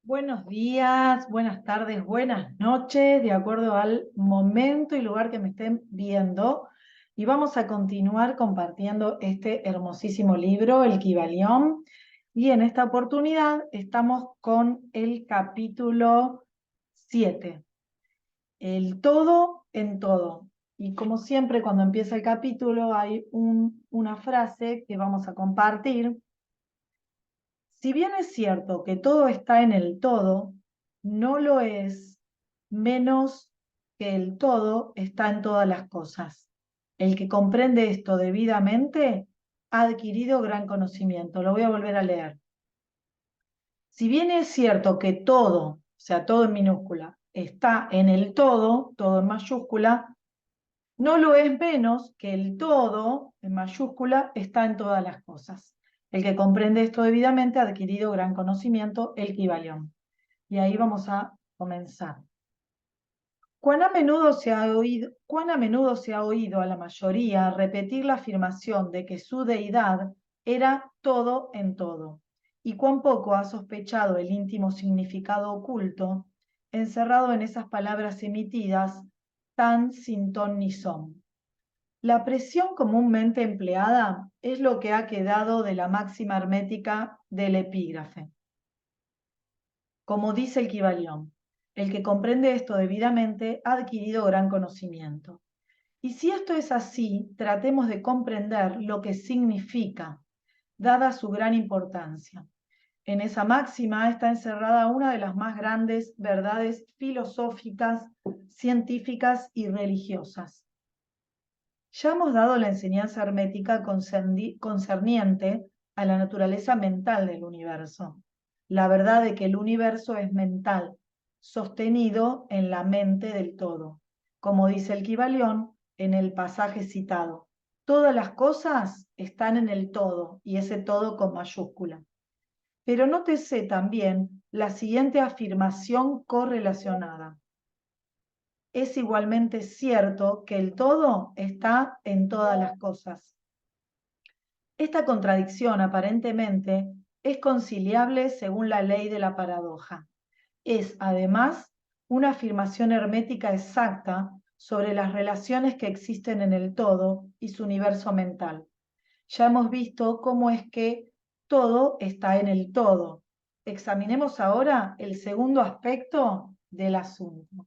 Buenos días, buenas tardes, buenas noches, de acuerdo al momento y lugar que me estén viendo. Y vamos a continuar compartiendo este hermosísimo libro, El Kybalión. Y en esta oportunidad estamos con el capítulo 7, el todo en todo. Y como siempre, cuando empieza el capítulo hay una frase que vamos a compartir. Si bien es cierto que todo está en el todo, no lo es menos que el todo está en todas las cosas. El que comprende esto debidamente ha adquirido gran conocimiento. Lo voy a volver a leer. Si bien es cierto que todo, o sea, todo en minúscula, está en el todo en mayúscula, no lo es menos que el todo, en mayúscula, está en todas las cosas. El que comprende esto debidamente ha adquirido gran conocimiento, el Kybalión. Y ahí vamos a comenzar. Cuán a menudo se ha oído a la mayoría repetir la afirmación de que su deidad era todo en todo, y cuán poco ha sospechado el íntimo significado oculto encerrado en esas palabras emitidas tan sin ton ni son. La presión comúnmente empleada es lo que ha quedado de la máxima hermética del epígrafe. Como dice el Kybalión, el que comprende esto debidamente ha adquirido gran conocimiento. Y si esto es así, tratemos de comprender lo que significa, dada su gran importancia. En esa máxima está encerrada una de las más grandes verdades filosóficas, científicas y religiosas. Ya hemos dado la enseñanza hermética concerniente a la naturaleza mental del universo, la verdad de que el universo es mental, sostenido en la mente del todo. Como dice el Kybalión en el pasaje citado, todas las cosas están en el todo, y ese todo con mayúscula. Pero nótese también la siguiente afirmación correlacionada. Es igualmente cierto que el todo está en todas las cosas. Esta contradicción aparentemente es conciliable según la ley de la paradoja. Es, además, una afirmación hermética exacta sobre las relaciones que existen en el todo y su universo mental. Ya hemos visto cómo es que todo está en el todo. Examinemos ahora el segundo aspecto del asunto.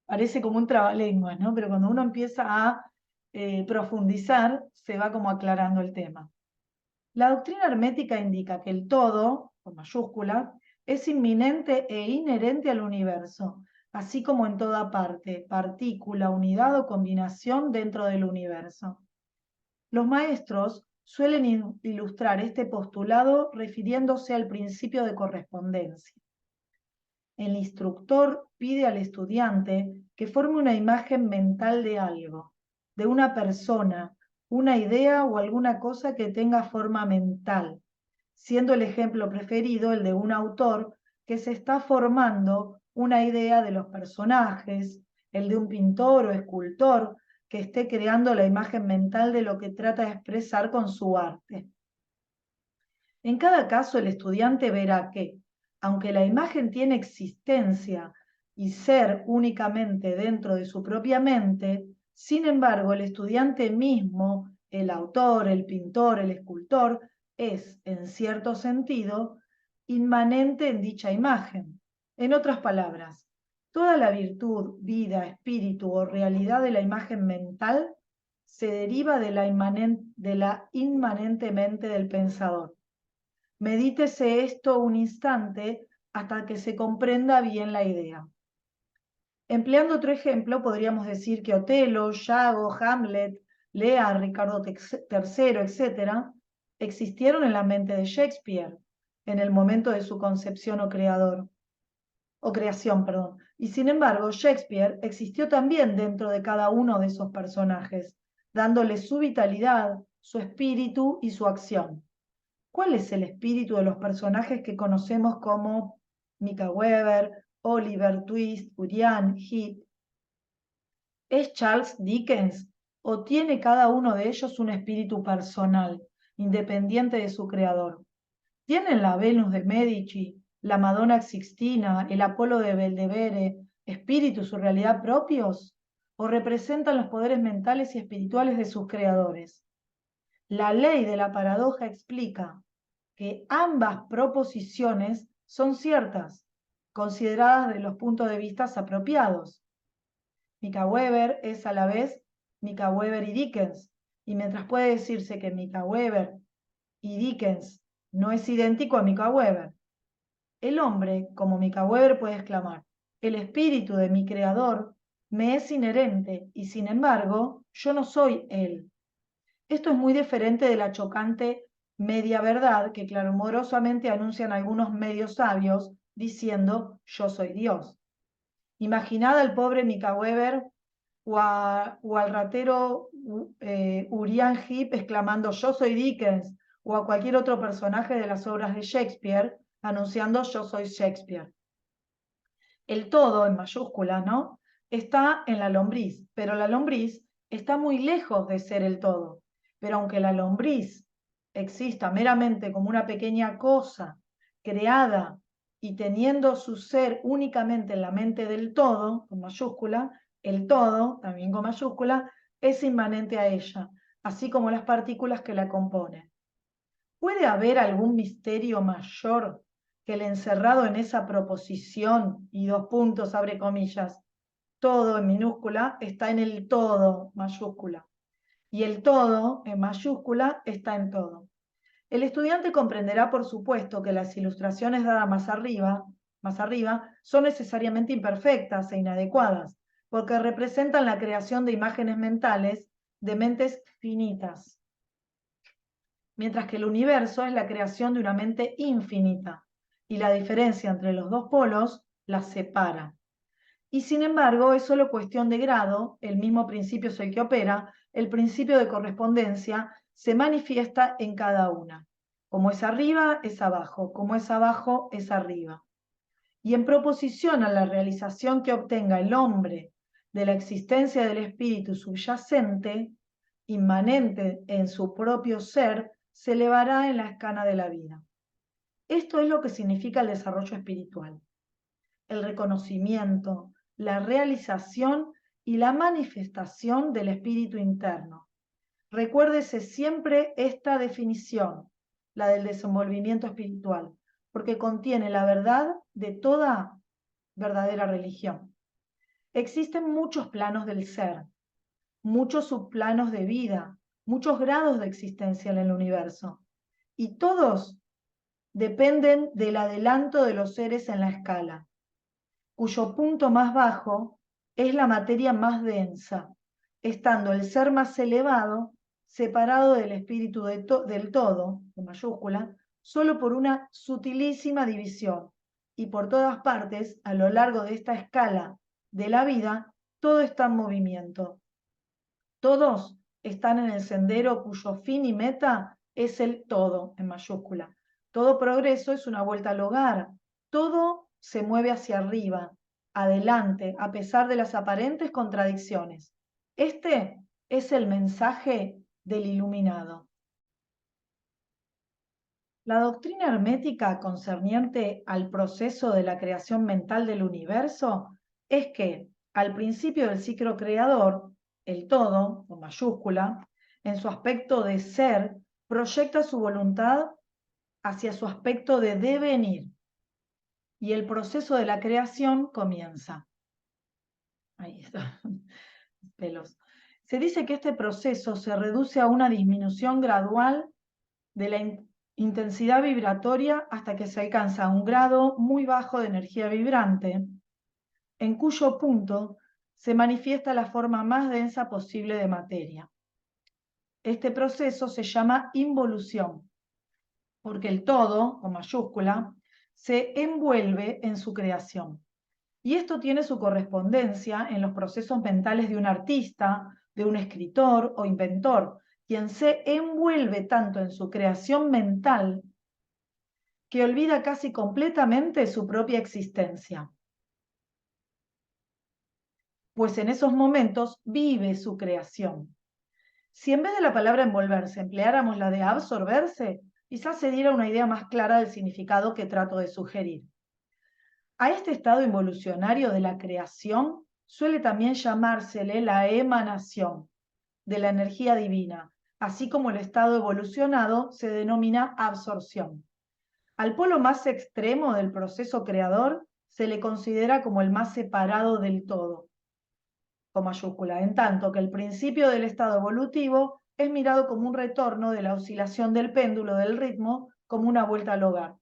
Parece como un trabalenguas, ¿no? Pero cuando uno empieza a profundizar, se va como aclarando el tema. La doctrina hermética indica que el todo, con mayúscula, es inminente e inherente al universo, así como en toda parte, partícula, unidad o combinación dentro del universo. Los maestros suelen ilustrar este postulado refiriéndose al principio de correspondencia. El instructor pide al estudiante que forme una imagen mental de algo, de una persona, una idea o alguna cosa que tenga forma mental, siendo el ejemplo preferido el de un autor que se está formando una idea de los personajes, el de un pintor o escultor que esté creando la imagen mental de lo que trata de expresar con su arte. En cada caso, el estudiante verá que, aunque la imagen tiene existencia y ser únicamente dentro de su propia mente, sin embargo, el estudiante mismo, el autor, el pintor, el escultor, es, en cierto sentido, inmanente en dicha imagen. En otras palabras, toda la virtud, vida, espíritu o realidad de la imagen mental se deriva de la inmanente mente del pensador. Medítese esto un instante hasta que se comprenda bien la idea. Empleando otro ejemplo, podríamos decir que Otelo, Yago, Hamlet, Lear, Ricardo III, etc., existieron en la mente de Shakespeare en el momento de su concepción o creación, perdón. Y sin embargo, Shakespeare existió también dentro de cada uno de esos personajes, dándole su vitalidad, su espíritu y su acción. ¿Cuál es el espíritu de los personajes que conocemos como Mika Weber, Oliver Twist, Urián, Heath? ¿Es Charles Dickens o tiene cada uno de ellos un espíritu personal, independiente de su creador? ¿Tienen la Venus de Medici la Madonna Sixtina, el Apolo de Belvedere, espíritus, su realidad propios, o representan los poderes mentales y espirituales de sus creadores? La ley de la paradoja explica que ambas proposiciones son ciertas, consideradas de los puntos de vista apropiados. Mika Weber es a la vez Mika Weber y Dickens, y mientras puede decirse que Mika Weber y Dickens no es idéntico a Mika Weber, el hombre, como Mika Weber, puede exclamar: el espíritu de mi creador me es inherente y sin embargo yo no soy él. Esto es muy diferente de la chocante media verdad que clamorosamente anuncian algunos medios sabios diciendo yo soy Dios. Imaginad al pobre Mika Weber o al ratero Uriah Heep exclamando yo soy Dickens, o a cualquier otro personaje de las obras de Shakespeare anunciando yo soy Shakespeare. El todo, en mayúsculas, ¿no?, está en la lombriz, pero la lombriz está muy lejos de ser el todo. Pero aunque la lombriz exista meramente como una pequeña cosa creada y teniendo su ser únicamente en la mente del todo, con mayúscula, el todo, también con mayúscula, es inmanente a ella, así como las partículas que la componen. ¿Puede haber algún misterio mayor que el encerrado en esa proposición, y dos puntos, abre comillas, todo en minúscula, está en el todo, mayúscula, y el todo, en mayúscula, está en todo? El estudiante comprenderá, por supuesto, que las ilustraciones dadas más arriba son necesariamente imperfectas e inadecuadas, porque representan la creación de imágenes mentales de mentes finitas, mientras que el universo es la creación de una mente infinita, y la diferencia entre los dos polos las separa. Y sin embargo, es solo cuestión de grado, el mismo principio es el que opera, el principio de correspondencia se manifiesta en cada una. Como es arriba, es abajo, como es abajo, es arriba. Y en proposición a la realización que obtenga el hombre de la existencia del espíritu subyacente, inmanente en su propio ser, se elevará en la escala de la vida. Esto es lo que significa el desarrollo espiritual: el reconocimiento, la realización y la manifestación del espíritu interno. Recuérdese siempre esta definición, la del desenvolvimiento espiritual, porque contiene la verdad de toda verdadera religión. Existen muchos planos del ser, muchos subplanos de vida, muchos grados de existencia en el universo, y todos dependen del adelanto de los seres en la escala, cuyo punto más bajo es la materia más densa, estando el ser más elevado separado del espíritu del todo, en mayúscula, solo por una sutilísima división, y por todas partes, a lo largo de esta escala de la vida, todo está en movimiento. Todos están en el sendero cuyo fin y meta es el todo, en mayúscula. Todo progreso es una vuelta al hogar. Todo se mueve hacia arriba, adelante, a pesar de las aparentes contradicciones. Este es el mensaje del iluminado. La doctrina hermética concerniente al proceso de la creación mental del universo es que, al principio del ciclo creador, el todo, con mayúscula, en su aspecto de ser, proyecta su voluntad hacia su aspecto de devenir, y el proceso de la creación comienza. Ahí está, pelos. Se dice que este proceso se reduce a una disminución gradual de la intensidad vibratoria hasta que se alcanza un grado muy bajo de energía vibrante, en cuyo punto se manifiesta la forma más densa posible de materia. Este proceso se llama involución, porque el todo, con mayúscula, se envuelve en su creación. Y esto tiene su correspondencia en los procesos mentales de un artista, de un escritor o inventor, quien se envuelve tanto en su creación mental que olvida casi completamente su propia existencia, pues en esos momentos vive su creación. Si en vez de la palabra envolverse empleáramos la de absorberse, quizás se diera una idea más clara del significado que trato de sugerir. A este estado involucionario de la creación suele también llamársele la emanación de la energía divina, así como el estado evolucionado se denomina absorción. Al polo más extremo del proceso creador se le considera como el más separado del todo, con mayúscula, en tanto que el principio del estado evolutivo es mirado como un retorno de la oscilación del péndulo del ritmo como una vuelta al hogar.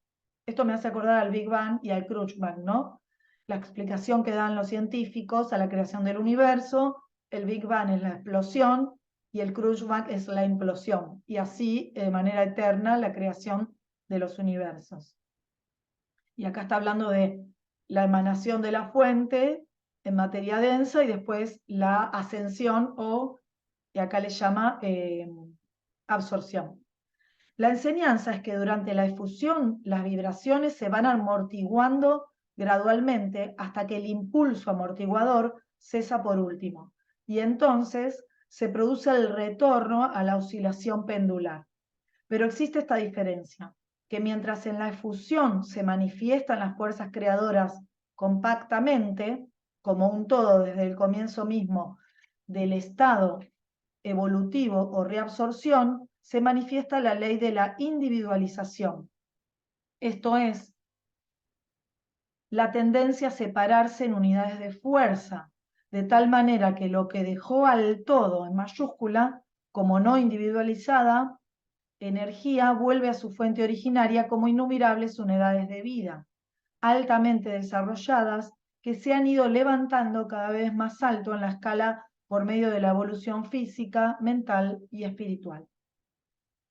Esto me hace acordar al Big Bang y al Crunchbang, ¿no? La explicación que dan los científicos a la creación del universo, el Big Bang es la explosión y el Crunchbang es la implosión, y así de manera eterna la creación de los universos. Y acá está hablando de la emanación de la fuente en materia densa y después la ascensión y acá le llama absorción. La enseñanza es que durante la efusión las vibraciones se van amortiguando gradualmente hasta que el impulso amortiguador cesa por último. Y entonces se produce el retorno a la oscilación pendular. Pero existe esta diferencia, que mientras en la efusión se manifiestan las fuerzas creadoras compactamente, como un todo desde el comienzo mismo del estado evolutivo o reabsorción, se manifiesta la ley de la individualización. Esto es, la tendencia a separarse en unidades de fuerza, de tal manera que lo que dejó al todo en mayúscula, como no individualizada, energía vuelve a su fuente originaria como innumerables unidades de vida, altamente desarrolladas, que se han ido levantando cada vez más alto en la escala por medio de la evolución física, mental y espiritual.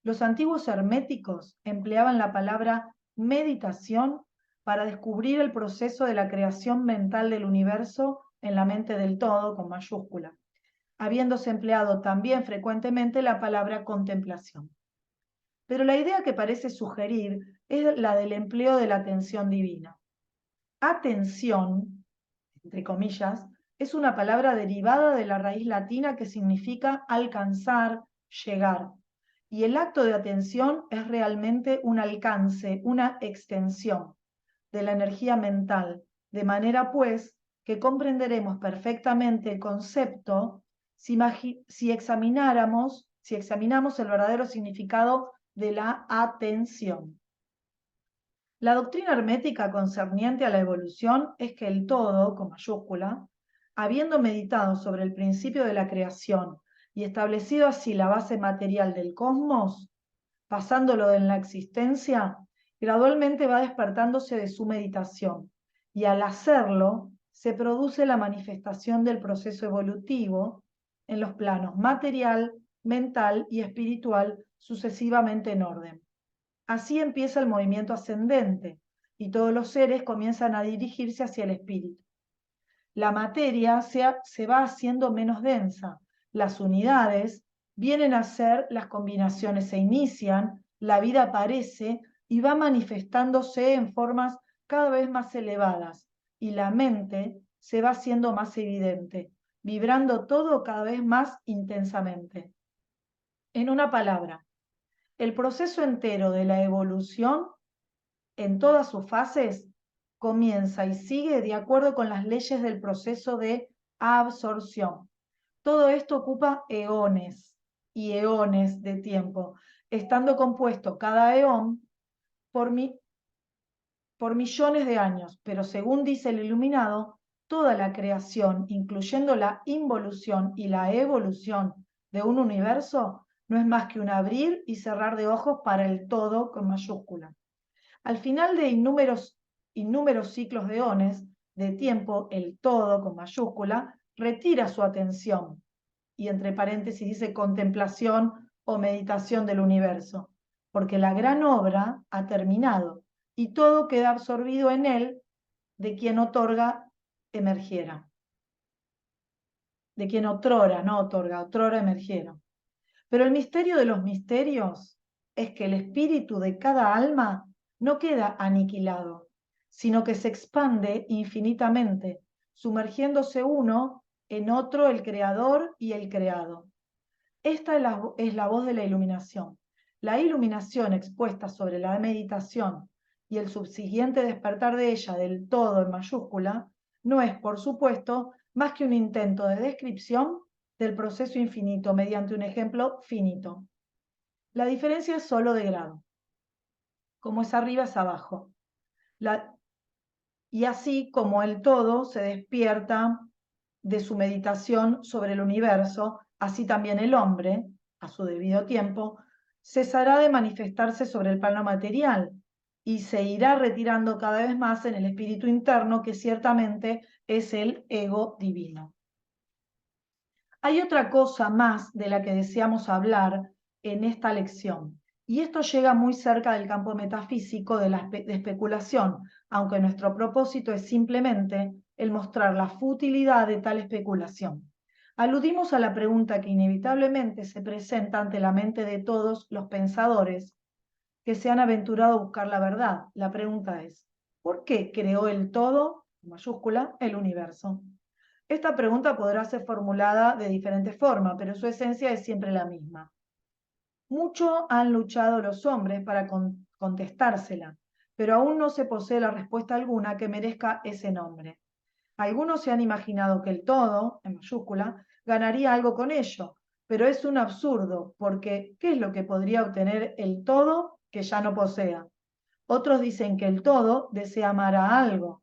Los antiguos herméticos empleaban la palabra meditación para descubrir el proceso de la creación mental del universo en la mente del todo, con mayúscula, habiéndose empleado también frecuentemente la palabra contemplación. Pero la idea que parece sugerir es la del empleo de la atención divina. Atención, entre comillas, es una palabra derivada de la raíz latina que significa alcanzar, llegar. Y el acto de atención es realmente un alcance, una extensión de la energía mental, de manera pues que comprenderemos perfectamente el concepto si examinamos el verdadero significado de la atención. La doctrina hermética concerniente a la evolución es que el todo, con mayúscula, habiendo meditado sobre el principio de la creación y establecido así la base material del cosmos, pasándolo en la existencia, gradualmente va despertándose de su meditación, y al hacerlo se produce la manifestación del proceso evolutivo en los planos material, mental y espiritual sucesivamente en orden. Así empieza el movimiento ascendente y todos los seres comienzan a dirigirse hacia el espíritu. La materia se va haciendo menos densa, las unidades vienen a ser las combinaciones, se inician, la vida aparece y va manifestándose en formas cada vez más elevadas y la mente se va haciendo más evidente, vibrando todo cada vez más intensamente. En una palabra, el proceso entero de la evolución en todas sus fases comienza y sigue de acuerdo con las leyes del proceso de absorción. Todo esto ocupa eones y eones de tiempo, estando compuesto cada eón por millones de años, pero según dice el iluminado, toda la creación, incluyendo la involución y la evolución de un universo, no es más que un abrir y cerrar de ojos para el todo con mayúscula. Al final de inúmeros ciclos de eones de tiempo, el todo con mayúscula retira su atención y entre paréntesis dice contemplación o meditación del universo, porque la gran obra ha terminado y todo queda absorbido en él de quien otorga emergiera. De quien otrora, no otorga, otrora emergiera. Pero el misterio de los misterios es que el espíritu de cada alma no queda aniquilado, sino que se expande infinitamente, sumergiéndose uno en otro el creador y el creado. Esta es la voz de la iluminación. La iluminación expuesta sobre la meditación y el subsiguiente despertar de ella del todo en mayúscula, no es, por supuesto, más que un intento de descripción del proceso infinito mediante un ejemplo finito. La diferencia es solo de grado. Como es arriba, es abajo. Y así como el todo se despierta de su meditación sobre el universo, así también el hombre, a su debido tiempo, cesará de manifestarse sobre el plano material y se irá retirando cada vez más en el espíritu interno, que ciertamente es el ego divino. Hay otra cosa más de la que deseamos hablar en esta lección, y esto llega muy cerca del campo metafísico de la especulación, aunque nuestro propósito es simplemente el mostrar la futilidad de tal especulación. Aludimos a la pregunta que inevitablemente se presenta ante la mente de todos los pensadores que se han aventurado a buscar la verdad. La pregunta es, ¿por qué creó el todo, en mayúscula, el universo? Esta pregunta podrá ser formulada de diferentes formas, pero su esencia es siempre la misma. Mucho han luchado los hombres para contestársela, pero aún no se posee la respuesta alguna que merezca ese nombre. Algunos se han imaginado que el todo, en mayúscula, ganaría algo con ello, pero es un absurdo, porque ¿qué es lo que podría obtener el todo que ya no posea? Otros dicen que el todo desea amar a algo,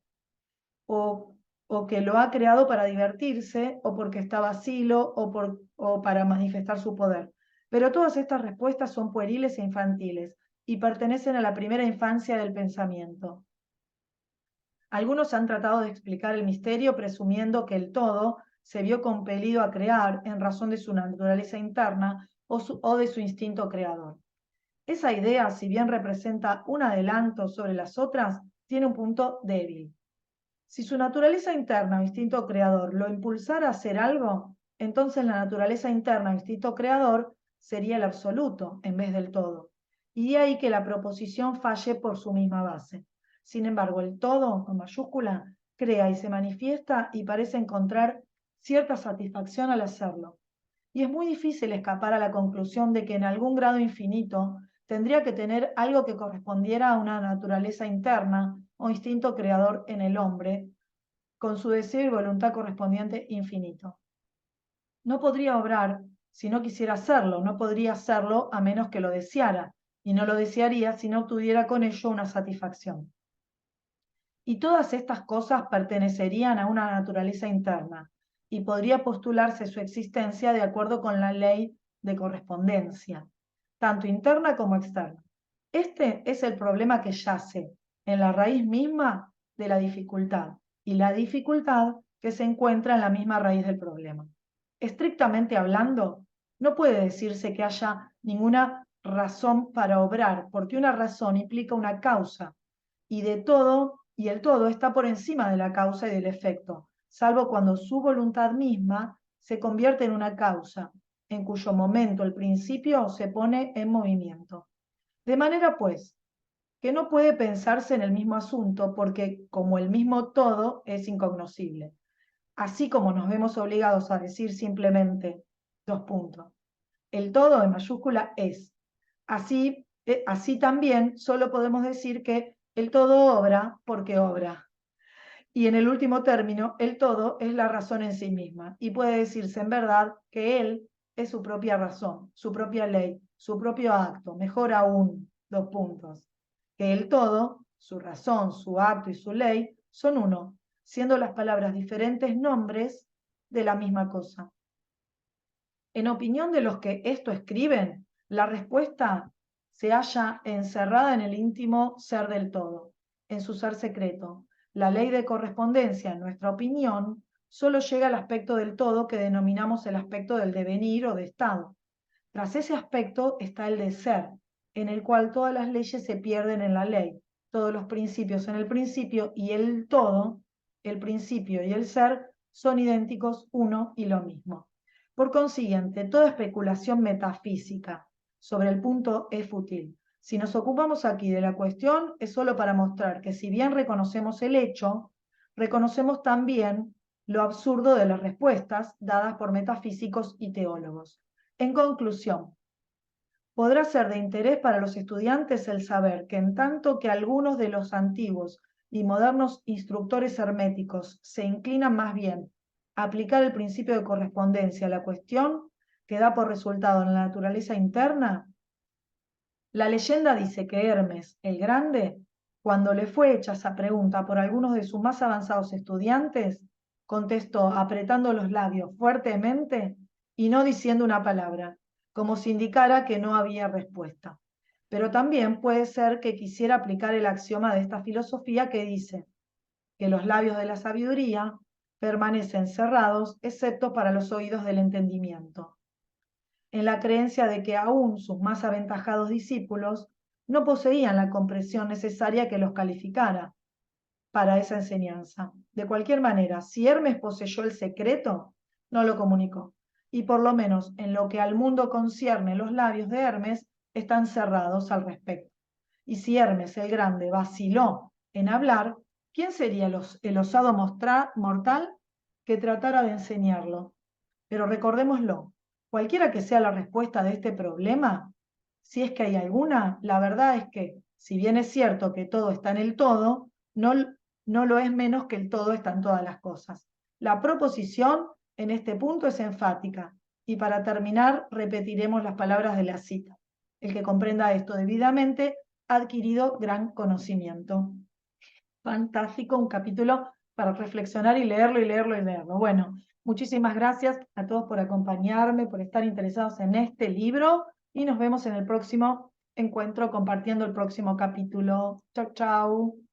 o que lo ha creado para divertirse, o porque está vacío, o para manifestar su poder. Pero todas estas respuestas son pueriles e infantiles, y pertenecen a la primera infancia del pensamiento. Algunos han tratado de explicar el misterio presumiendo que el todo se vio compelido a crear en razón de su naturaleza interna o de su instinto creador. Esa idea, si bien representa un adelanto sobre las otras, tiene un punto débil. Si su naturaleza interna o instinto creador lo impulsara a hacer algo, entonces la naturaleza interna o instinto creador sería el absoluto en vez del todo. Y de ahí que la proposición falle por su misma base. Sin embargo, el todo, con mayúscula, crea y se manifiesta y parece encontrar cierta satisfacción al hacerlo. Y es muy difícil escapar a la conclusión de que en algún grado infinito tendría que tener algo que correspondiera a una naturaleza interna o instinto creador en el hombre, con su deseo y voluntad correspondiente infinito. No podría obrar si no quisiera hacerlo, no podría hacerlo a menos que lo deseara, y no lo desearía si no obtuviera con ello una satisfacción. Y todas estas cosas pertenecerían a una naturaleza interna, y podría postularse su existencia de acuerdo con la ley de correspondencia, tanto interna como externa. Este es el problema que yace en la raíz misma de la dificultad, y la dificultad que se encuentra en la misma raíz del problema. Estrictamente hablando, no puede decirse que haya ninguna razón para obrar, porque una razón implica una causa, y el todo está por encima de la causa y del efecto, salvo cuando su voluntad misma se convierte en una causa, en cuyo momento el principio se pone en movimiento. De manera, pues, que no puede pensarse en el mismo asunto, porque como el mismo todo es incognoscible. Así como nos vemos obligados a decir simplemente dos puntos. El todo en mayúscula es. Así también solo podemos decir que el todo obra porque obra. Y en el último término, el todo es la razón en sí misma. Y puede decirse en verdad que él es su propia razón, su propia ley, su propio acto. Mejor aún, dos puntos. Que el todo, su razón, su acto y su ley son uno, siendo las palabras diferentes nombres de la misma cosa. En opinión de los que esto escriben, la respuesta se halla encerrada en el íntimo ser del todo, en su ser secreto. La ley de correspondencia, en nuestra opinión, solo llega al aspecto del todo que denominamos el aspecto del devenir o de estado. Tras ese aspecto está el de ser, en el cual todas las leyes se pierden en la ley, todos los principios en el principio, y el todo, el principio y el ser, son idénticos, uno y lo mismo. Por consiguiente, toda especulación metafísica sobre el punto es fútil. Si nos ocupamos aquí de la cuestión, es solo para mostrar que si bien reconocemos el hecho, reconocemos también lo absurdo de las respuestas dadas por metafísicos y teólogos. En conclusión, Podrá ser de interés para los estudiantes el saber que en tanto que algunos de los antiguos y modernos instructores herméticos se inclinan más bien a aplicar el principio de correspondencia a la cuestión que da por resultado en la naturaleza interna, la leyenda dice que Hermes el Grande, cuando le fue hecha esa pregunta por algunos de sus más avanzados estudiantes, contestó apretando los labios fuertemente y no diciendo una palabra, como si indicara que no había respuesta. Pero también puede ser que quisiera aplicar el axioma de esta filosofía que dice que los labios de la sabiduría permanecen cerrados excepto para los oídos del entendimiento, en la creencia de que aún sus más aventajados discípulos no poseían la comprensión necesaria que los calificara para esa enseñanza. De cualquier manera, si Hermes poseyó el secreto, no lo comunicó. Y por lo menos en lo que al mundo concierne, los labios de Hermes están cerrados al respecto. Y si Hermes el Grande vaciló en hablar, ¿quién sería el osado mortal que tratara de enseñarlo? Pero recordémoslo, cualquiera que sea la respuesta de este problema, si es que hay alguna, la verdad es que, si bien es cierto que todo está en el todo, no lo es menos que el todo está en todas las cosas. La proposición en este punto es enfática, y para terminar repetiremos las palabras de la cita. El que comprenda esto debidamente ha adquirido gran conocimiento. Fantástico, un capítulo para reflexionar y leerlo y leerlo y leerlo. Bueno, muchísimas gracias a todos por acompañarme, por estar interesados en este libro y nos vemos en el próximo encuentro compartiendo el próximo capítulo. Chau, chau.